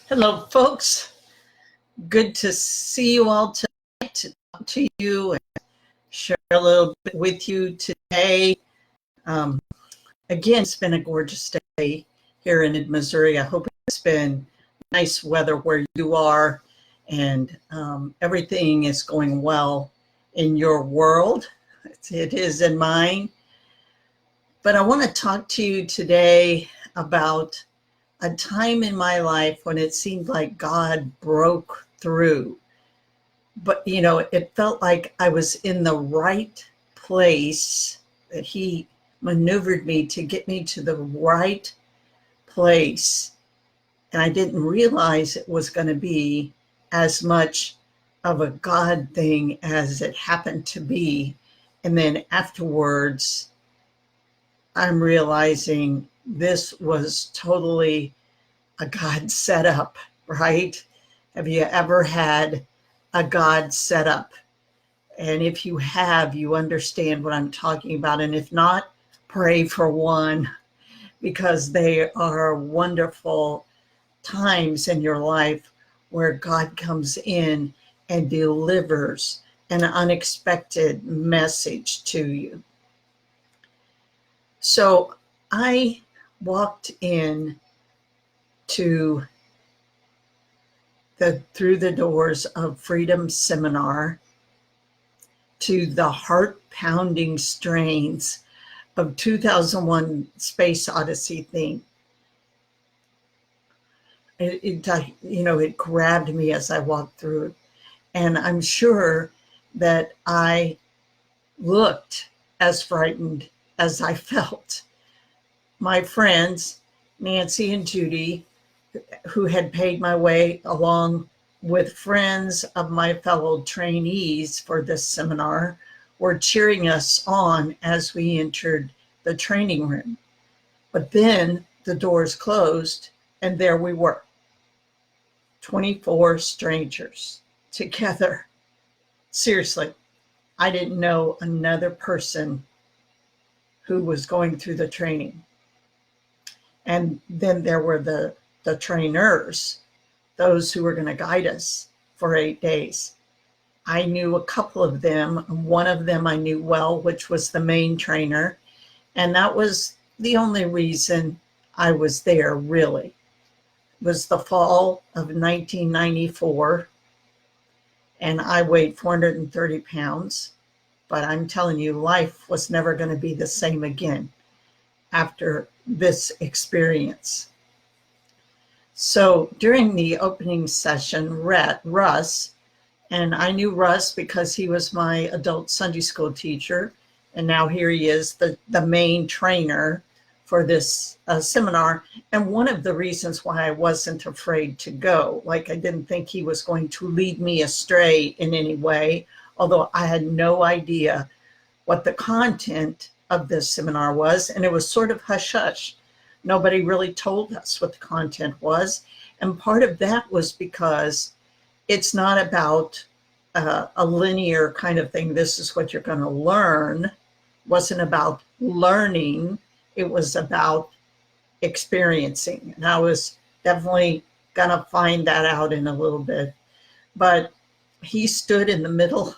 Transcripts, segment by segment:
Hello, folks. Good to see you all tonight, to talk to you and share a little bit with you today. Um, Again, it's been a gorgeous day here in Missouri. I hope it's been nice weather where you are and everything is going well in your world. It is in mine. But I want to talk to you today about a time in my life when it seemed like God broke through. But, it felt like I was in the right place, that He maneuvered me to get me to the right place. And I didn't realize it was going to be as much of a God thing as it happened to be. And then afterwards, I'm realizing this was totally a God setup, right? Have you ever had a God setup? And if you have, you understand what I'm talking about. And if not, pray for one, because they are wonderful times in your life where God comes in and delivers an unexpected message to you. So I walked in to through the doors of Freedom Seminar to the heart-pounding strains of 2001 Space Odyssey theme. It grabbed me as I walked through, and I'm sure that I looked as frightened as I felt. My friends, Nancy and Judy, who had paid my way along with friends of my fellow trainees for this seminar, were cheering us on as we entered the training room. But then the doors closed, and there we were, 24 strangers together. Seriously, I didn't know another person who was going through the training. And then there were the trainers, those who were going to guide us for 8 days. I knew a couple of them. One of them I knew well, which was the main trainer. And that was the only reason I was there, really. It was the fall of 1994, and I weighed 430 pounds. But I'm telling you, life was never going to be the same again after this experience. So during the opening session, Russ, and I knew Russ because he was my adult Sunday school teacher, and now here he is, the main trainer for this seminar. And one of the reasons why I wasn't afraid to go, like I didn't think he was going to lead me astray in any way, although I had no idea what the content of this seminar was, and it was sort of hush-hush. Nobody really told us what the content was. And part of that was because it's not about a linear kind of thing. This is what you're going to learn. It wasn't about learning. It was about experiencing. And I was definitely going to find that out in a little bit. But he stood in the middle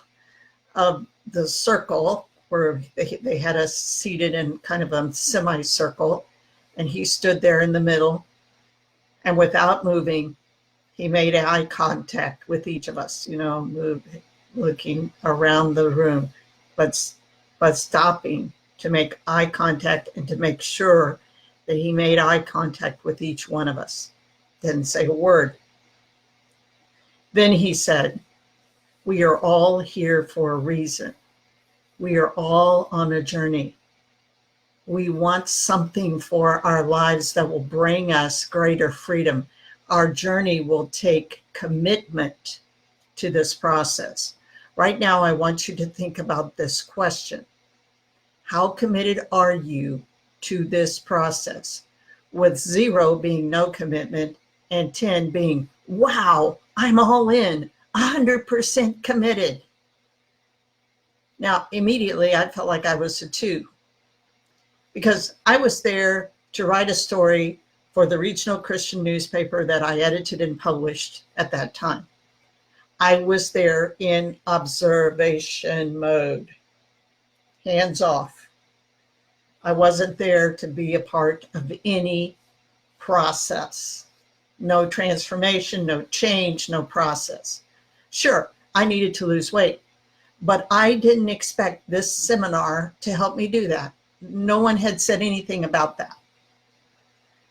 of the circle where they had us seated in kind of a semicircle. And he stood there in the middle, and without moving, he made eye contact with each of us, looking around the room, but stopping to make eye contact and to make sure that he made eye contact with each one of us. Didn't say a word. Then he said, "We are all here for a reason. We are all on a journey. We want something for our lives that will bring us greater freedom. Our journey will take commitment to this process." Right now, I want you to think about this question. How committed are you to this process? With 0 being no commitment and 10 being, wow, I'm all in, 100% committed. Now, immediately, I felt like I was a 2. Because I was there to write a story for the regional Christian newspaper that I edited and published at that time. I was there in observation mode, hands off. I wasn't there to be a part of any process. No transformation, no change, no process. Sure, I needed to lose weight, but I didn't expect this seminar to help me do that. No one had said anything about that.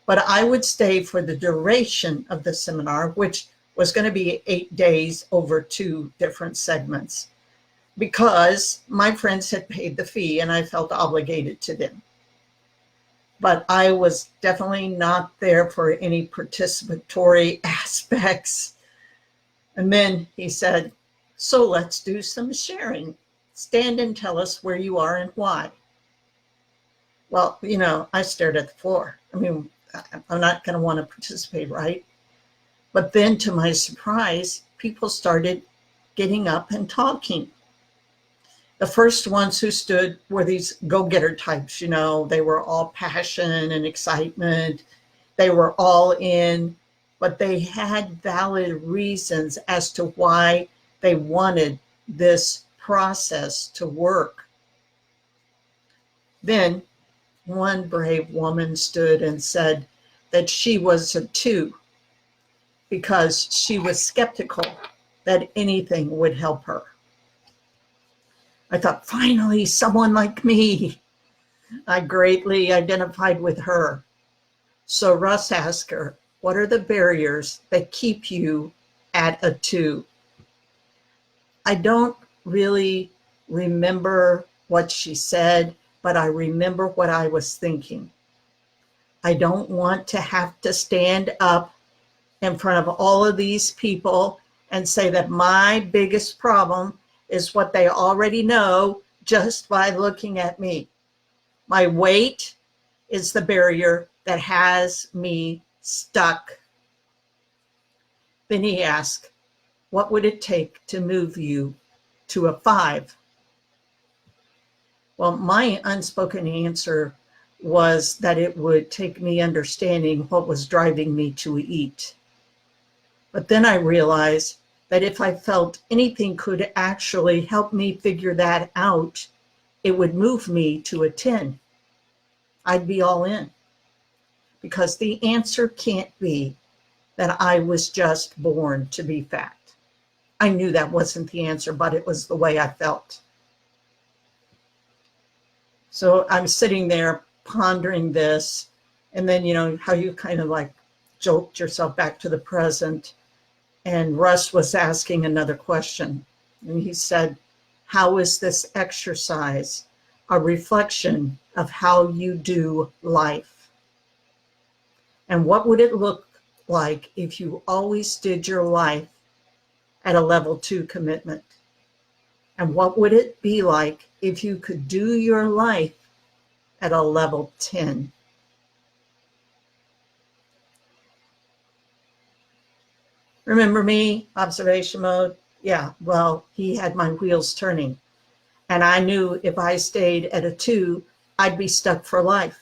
But I would stay for the duration of the seminar, which was going to be 8 days over 2 different segments, because my friends had paid the fee and I felt obligated to them. But I was definitely not there for any participatory aspects. And then he said, so let's do some sharing. Stand and tell us where you are and why. Well, I stared at the floor. I mean, I'm not going to want to participate, right? But then to my surprise, people started getting up and talking. The first ones who stood were these go-getter types, they were all passion and excitement. They were all in, but they had valid reasons as to why they wanted this process to work. Then one brave woman stood and said that she was a 2 because she was skeptical that anything would help her. I thought, finally, someone like me. I greatly identified with her. So Russ asked her, what are the barriers that keep you at a 2? I don't really remember what she said, but I remember what I was thinking. I don't want to have to stand up in front of all of these people and say that my biggest problem is what they already know just by looking at me. My weight is the barrier that has me stuck. Then he asked, what would it take to move you to a 5? Well, my unspoken answer was that it would take me understanding what was driving me to eat. But then I realized that if I felt anything could actually help me figure that out, it would move me to a 10. I'd be all in. Because the answer can't be that I was just born to be fat. I knew that wasn't the answer, but it was the way I felt. So I'm sitting there pondering this, and then, how you kind of like jolted yourself back to the present. And Russ was asking another question. And he said, how is this exercise a reflection of how you do life? And what would it look like if you always did your life at a level 2 commitment? And what would it be like if you could do your life at a level 10? Remember me, observation mode? Yeah, well, he had my wheels turning. And I knew if I stayed at a 2, I'd be stuck for life.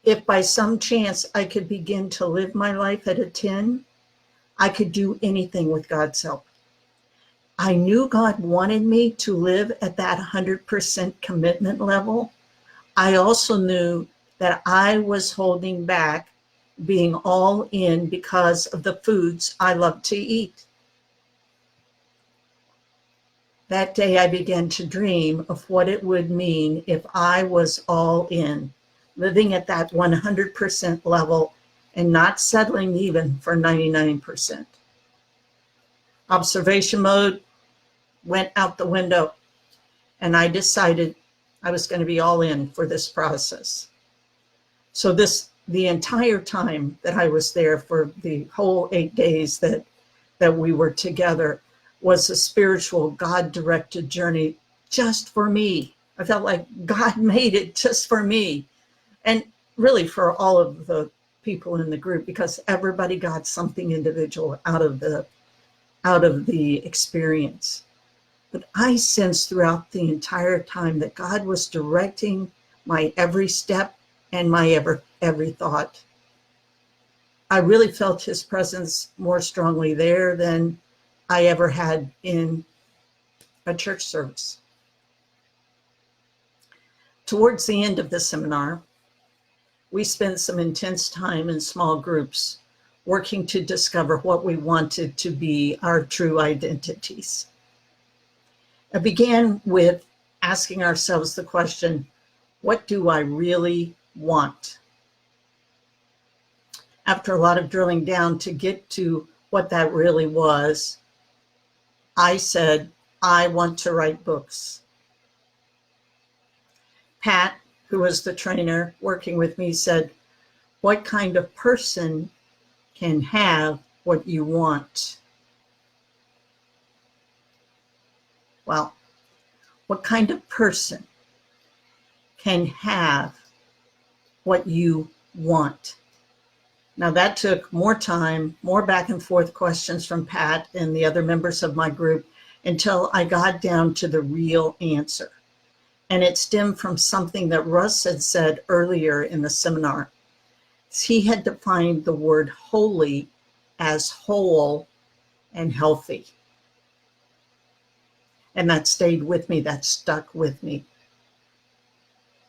If by some chance I could begin to live my life at a 10, I could do anything with God's help. I knew God wanted me to live at that 100% commitment level. I also knew that I was holding back being all in because of the foods I love to eat. That day I began to dream of what it would mean if I was all in, living at that 100% level and not settling even for 99%. Observation mode went out the window, and I decided I was going to be all in for this process. So the entire time that I was there, for the whole 8 days that we were together, was a spiritual, God-directed journey just for me. I felt like God made it just for me, and really for all of the people in the group, because everybody got something individual out of the experience. But I sensed throughout the entire time that God was directing my every step and my every thought. I really felt his presence more strongly there than I ever had in a church service. Towards the end of the seminar, we spent some intense time in small groups working to discover what we wanted to be our true identities. It began with asking ourselves the question, what do I really want? After a lot of drilling down to get to what that really was, I said, I want to write books. Pat, who was the trainer working with me, said, what kind of person can have what you want? Well, what kind of person can have what you want? Now that took more time, more back and forth questions from Pat and the other members of my group until I got down to the real answer. And it stemmed from something that Russ had said earlier in the seminar. He had defined the word holy as whole and healthy. And that stayed with me, that stuck with me.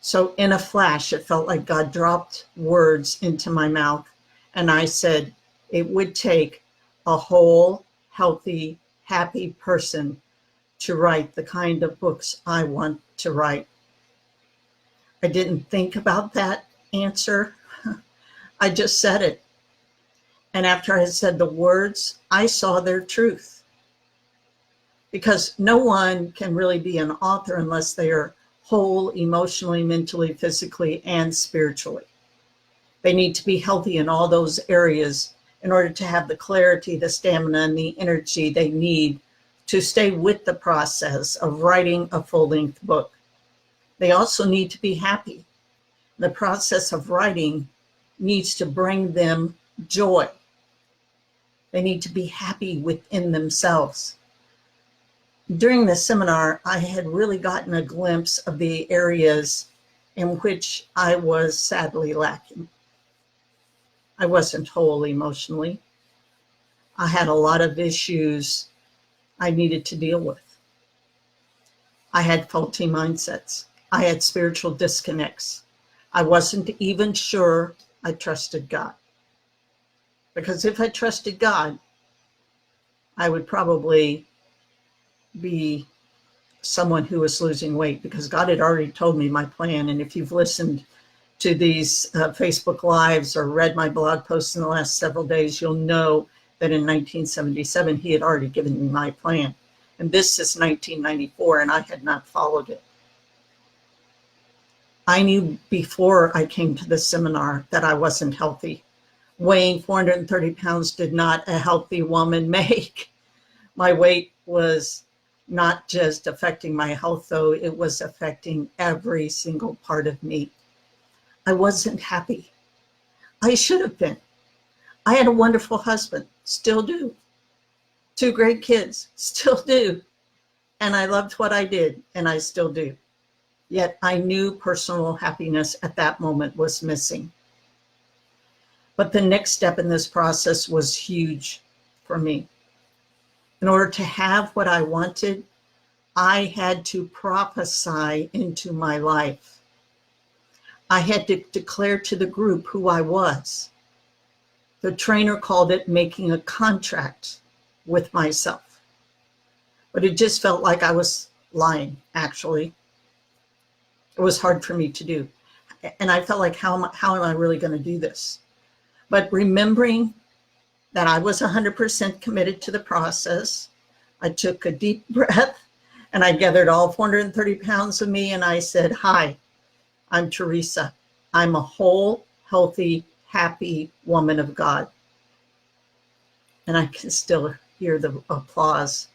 So in a flash, it felt like God dropped words into my mouth. And I said, it would take a whole, healthy, happy person to write the kind of books I want to write. I didn't think about that answer. I just said it. And after I had said the words, I saw their truth. Because no one can really be an author unless they are whole emotionally, mentally, physically, and spiritually. They need to be healthy in all those areas in order to have the clarity, the stamina, and the energy they need to stay with the process of writing a full-length book. They also need to be happy. The process of writing needs to bring them joy. They need to be happy within themselves. During the seminar, I had really gotten a glimpse of the areas in which I was sadly lacking. I wasn't whole emotionally. I had a lot of issues I needed to deal with. I had faulty mindsets. I had spiritual disconnects. I wasn't even sure I trusted God. Because if I trusted God, I would probably be someone who was losing weight, because God had already told me my plan. And if you've listened to these Facebook Lives or read my blog posts in the last several days, you'll know that in 1977, he had already given me my plan. And this is 1994, and I had not followed it. I knew before I came to the seminar that I wasn't healthy. Weighing 430 pounds did not a healthy woman make. My weight was not just affecting my health, though, it was affecting every single part of me. I wasn't happy. I should have been. I had a wonderful husband, still do. 2 great kids, still do. And I loved what I did, and I still do. Yet I knew personal happiness at that moment was missing. But the next step in this process was huge for me. In order to have what I wanted, I had to prophesy into my life. I had to declare to the group who I was. The trainer called it making a contract with myself. But it just felt like I was lying, actually. It was hard for me to do. And I felt like, how am I really going to do this? But remembering that I was 100% committed to the process, I took a deep breath and I gathered all 430 pounds of me and I said, hi, I'm Teresa. I'm a whole, healthy, happy woman of God. And I can still hear the applause.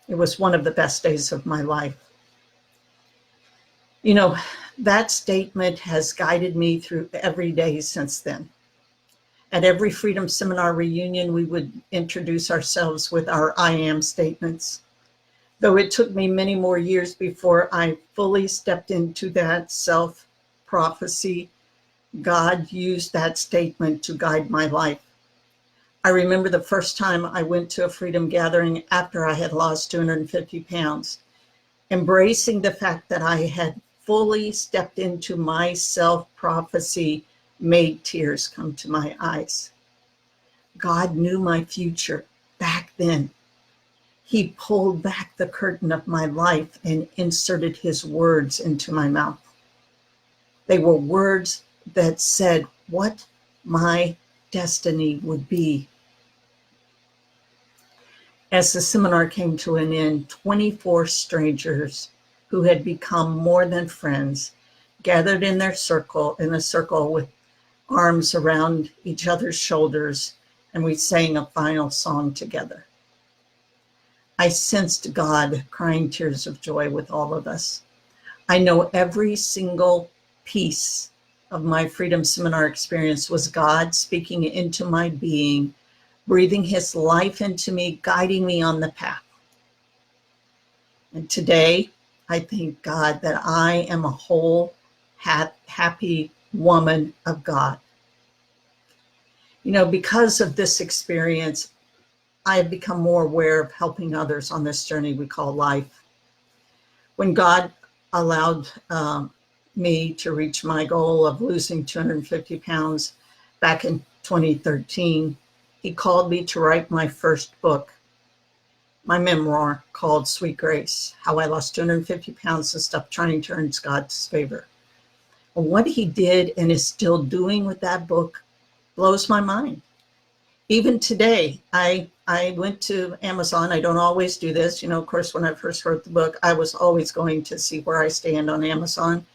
It was one of the best days of my life. You know, that statement has guided me through every day since then. At every Freedom Seminar reunion, we would introduce ourselves with our I am statements. Though it took me many more years before I fully stepped into that self-prophecy, God used that statement to guide my life. I remember the first time I went to a freedom gathering after I had lost 250 pounds, embracing the fact that I had fully stepped into my self-prophecy made tears come to my eyes. God knew my future back then. He pulled back the curtain of my life and inserted his words into my mouth. They were words that said what my destiny would be. As the seminar came to an end, 24 strangers who had become more than friends gathered in a circle with arms around each other's shoulders, and we sang a final song together. I sensed God crying tears of joy with all of us. I know every single piece of my Freedom Seminar experience was God speaking into my being, breathing his life into me, guiding me on the path. And today, I thank God that I am a whole, happy woman of God. You know, because of this experience, I have become more aware of helping others on this journey we call life. When God allowed me to reach my goal of losing 250 pounds back in 2013, he called me to write my first book, my memoir called Sweet Grace, How I Lost 250 Pounds and Stopped Trying to Earn God's Favor. And what he did and is still doing with that book blows my mind. Even today, I went to Amazon. I don't always do this. You know, of course, when I first wrote the book, I was always going to see where I stand on Amazon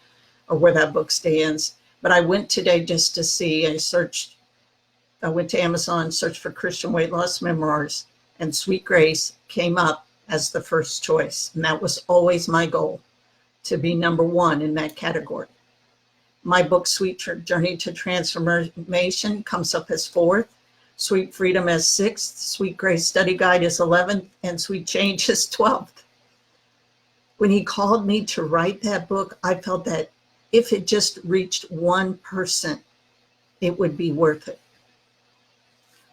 or where that book stands. But I went today just to see. I went to Amazon, searched for Christian weight loss memoirs, and Sweet Grace came up as the first choice. And that was always my goal, to be number one in that category. My book, Sweet Journey to Transformation, comes up as fourth. Sweet Freedom as sixth, Sweet Grace Study Guide is 11th, and Sweet Change is 12th. When he called me to write that book, I felt that if it just reached one person, it would be worth it.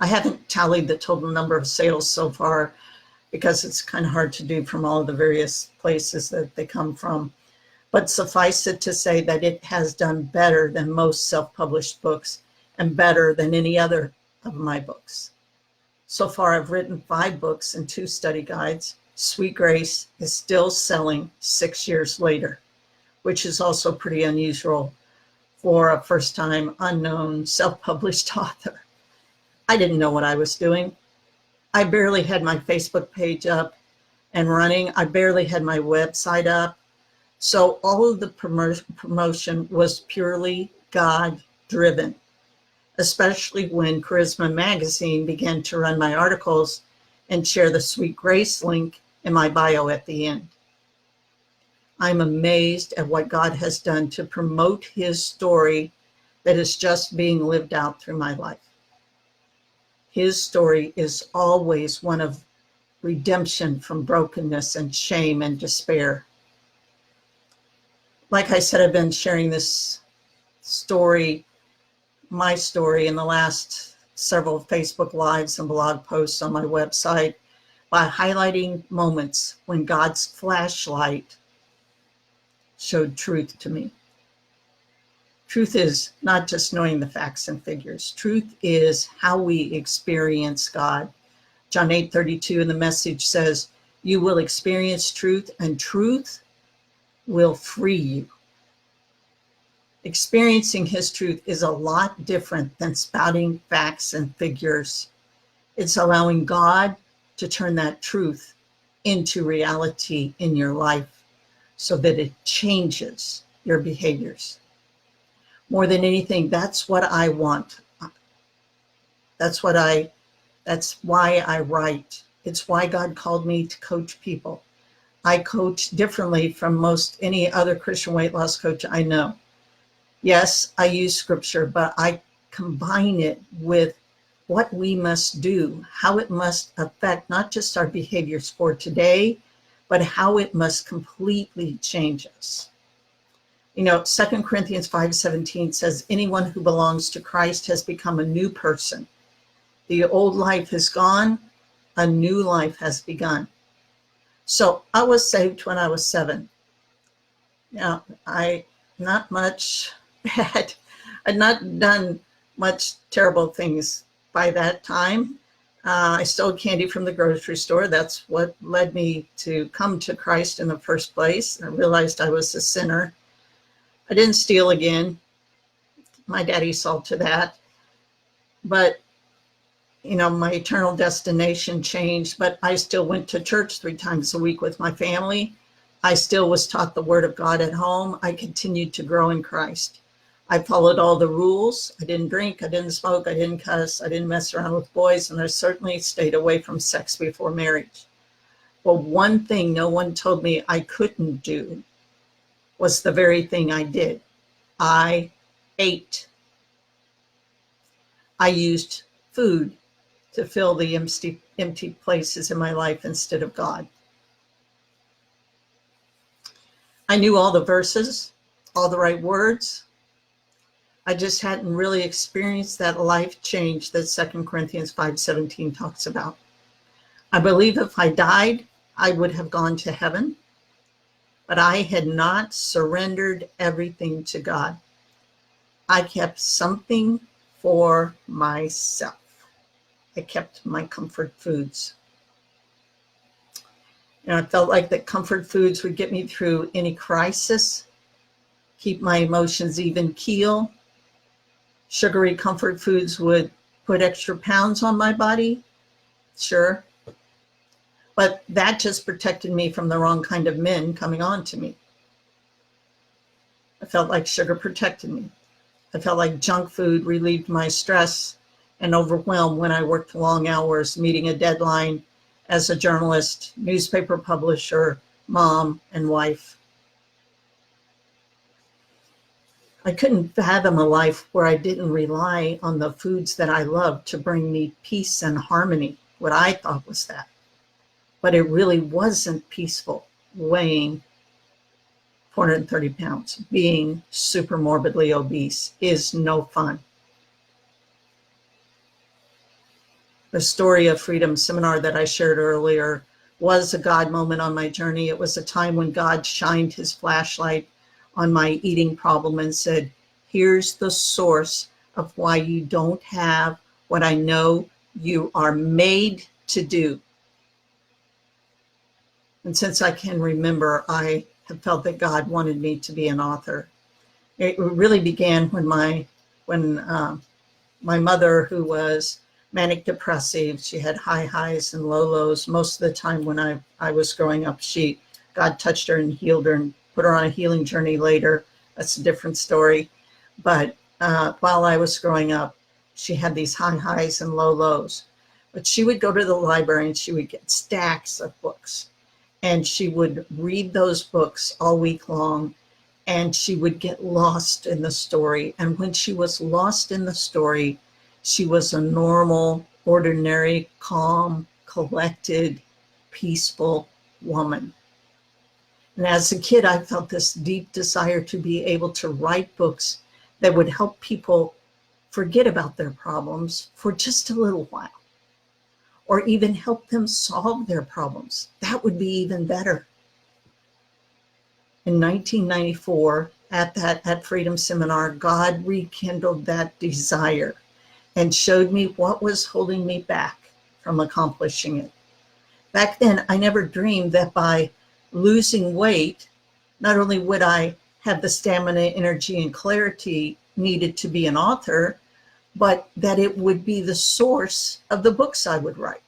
I haven't tallied the total number of sales so far because it's kind of hard to do from all of the various places that they come from. But suffice it to say that it has done better than most self-published books and better than any other of my books. So far, I've written 5 books and 2 study guides. Sweet Grace is still selling 6 years later, which is also pretty unusual for a first-time unknown self-published author. I didn't know what I was doing. I barely had my Facebook page up and running. I barely had my website up. So all of the promotion was purely God-driven, especially when Charisma Magazine began to run my articles and share the Sweet Grace link in my bio at the end. I'm amazed at what God has done to promote his story that is just being lived out through my life. His story is always one of redemption from brokenness and shame and despair. Like I said, I've been sharing this story, my story, in the last several Facebook Lives and blog posts on my website by highlighting moments when God's flashlight showed truth to me. Truth is not just knowing the facts and figures. Truth is how we experience God. John 8:32 in the Message says, "You will experience truth, and truth will free you." Experiencing his truth is a lot different than spouting facts and figures. It's allowing God to turn that truth into reality in your life so that it changes your behaviors. More than anything, that's what I want. That's why I write. It's why God called me to coach people. I coach differently from most any other Christian weight loss coach I know. Yes, I use scripture, but I combine it with what we must do, how it must affect not just our behaviors for today, but how it must completely change us. You know, 2 Corinthians 5:17 says, anyone who belongs to Christ has become a new person. The old life is gone, a new life has begun. So I was saved when I was 7. Now, I not much had, I'd not done much terrible things by that time. I stole candy from the grocery store. That's what led me to come to Christ in the first place. I realized I was a sinner. I didn't steal again. My daddy saw to that. But, you know, my eternal destination changed, but I still went to church 3 times a week with my family. I still was taught the word of God at home. I continued to grow in Christ. I followed all the rules. I didn't drink, I didn't smoke, I didn't cuss, I didn't mess around with boys, and I certainly stayed away from sex before marriage. Well, one thing no one told me I couldn't do was the very thing I did. I ate. I used food to fill the empty places in my life instead of God. I knew all the verses, all the right words. I just hadn't really experienced that life change that 2 Corinthians 5:17 talks about. I believe if I died, I would have gone to heaven, but I had not surrendered everything to God. I kept something for myself. I kept my comfort foods. And I felt like that comfort foods would get me through any crisis, keep my emotions even keel. Sugary comfort foods would put extra pounds on my body, sure. But that just protected me from the wrong kind of men coming on to me. I felt like sugar protected me. I felt like junk food relieved my stress and overwhelm when I worked long hours, meeting a deadline as a journalist, newspaper publisher, mom, and wife. I couldn't fathom a life where I didn't rely on the foods that I loved to bring me peace and harmony, what I thought was that. But it really wasn't peaceful, weighing 430 pounds. Being super morbidly obese is no fun. The story of Freedom Seminar that I shared earlier was a God moment on my journey. It was a time when God shined his flashlight on my eating problem and said, here's the source of why you don't have what I know you are made to do. And since I can remember, I have felt that God wanted me to be an author. It really began when my mother, who was manic depressive, she had high highs and low lows. Most of the time when I was growing up, God touched her and healed her and put her on a healing journey later. That's a different story. But while I was growing up, she had these high highs and low lows. But she would go to the library and she would get stacks of books. And she would read those books all week long, and she would get lost in the story. And when she was lost in the story, she was a normal, ordinary, calm, collected, peaceful woman. And as a kid, I felt this deep desire to be able to write books that would help people forget about their problems for just a little while, or even help them solve their problems. That would be even better. In 1994, at Freedom Seminar, God rekindled that desire and showed me what was holding me back from accomplishing it. Back then, I never dreamed that by losing weight, not only would I have the stamina, energy, and clarity needed to be an author, but that it would be the source of the books I would write.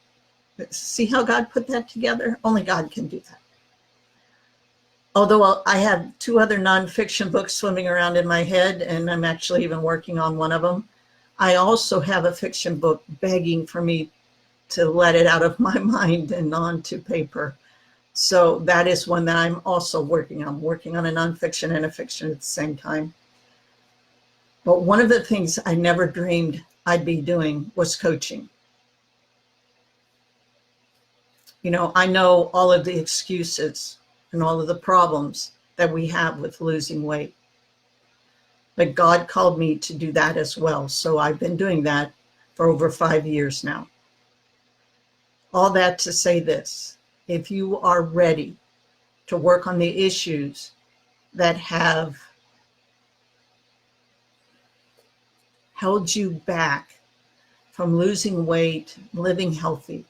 See how God put that together? Only God can do that. Although I have 2 other nonfiction books swimming around in my head, and I'm actually even working on one of them, I also have a fiction book begging for me to let it out of my mind and onto paper. So that is one that I'm also working on. I'm working on a nonfiction and a fiction at the same time. But one of the things I never dreamed I'd be doing was coaching. You know, I know all of the excuses and all of the problems that we have with losing weight. but God called me to do that as well. So I've been doing that for over 5 years now. All that to say this: if you are ready to work on the issues that have held you back from losing weight, living healthy,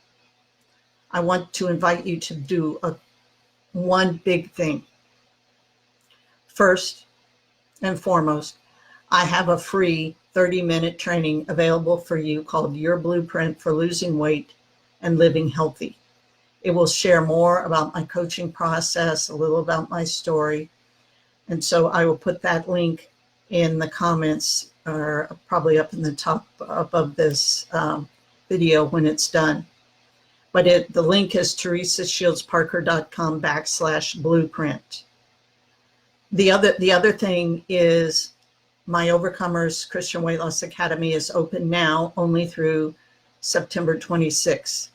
I want to invite you to do one big thing. First and foremost, I have a free 30-minute training available for you called Your Blueprint for Losing Weight and Living Healthy. It will share more about my coaching process, a little about my story. And so I will put that link in the comments, or probably up in the top up of this video when it's done. But the link is teresashieldsparker.com/blueprint. The other thing is my Overcomers Christian Weight Loss Academy is open now only through September 26th.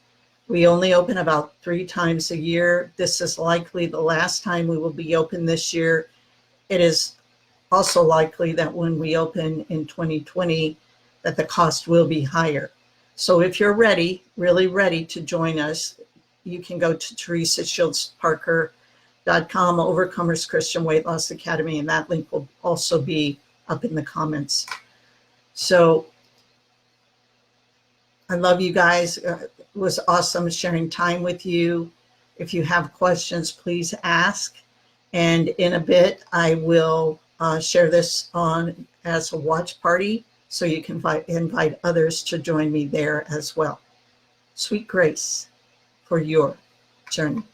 We only open about 3 times a year. This is likely the last time we will be open this year. It is also likely that when we open in 2020, that the cost will be higher. So if you're ready, really ready to join us, you can go to teresashieldsparker.com, Overcomers Christian Weight Loss Academy, and that link will also be up in the comments. So I love you guys. It was awesome sharing time with you. If you have questions, please ask. And in a bit, I will share this on as a watch party, so you can invite others to join me there as well. Sweet grace for your journey.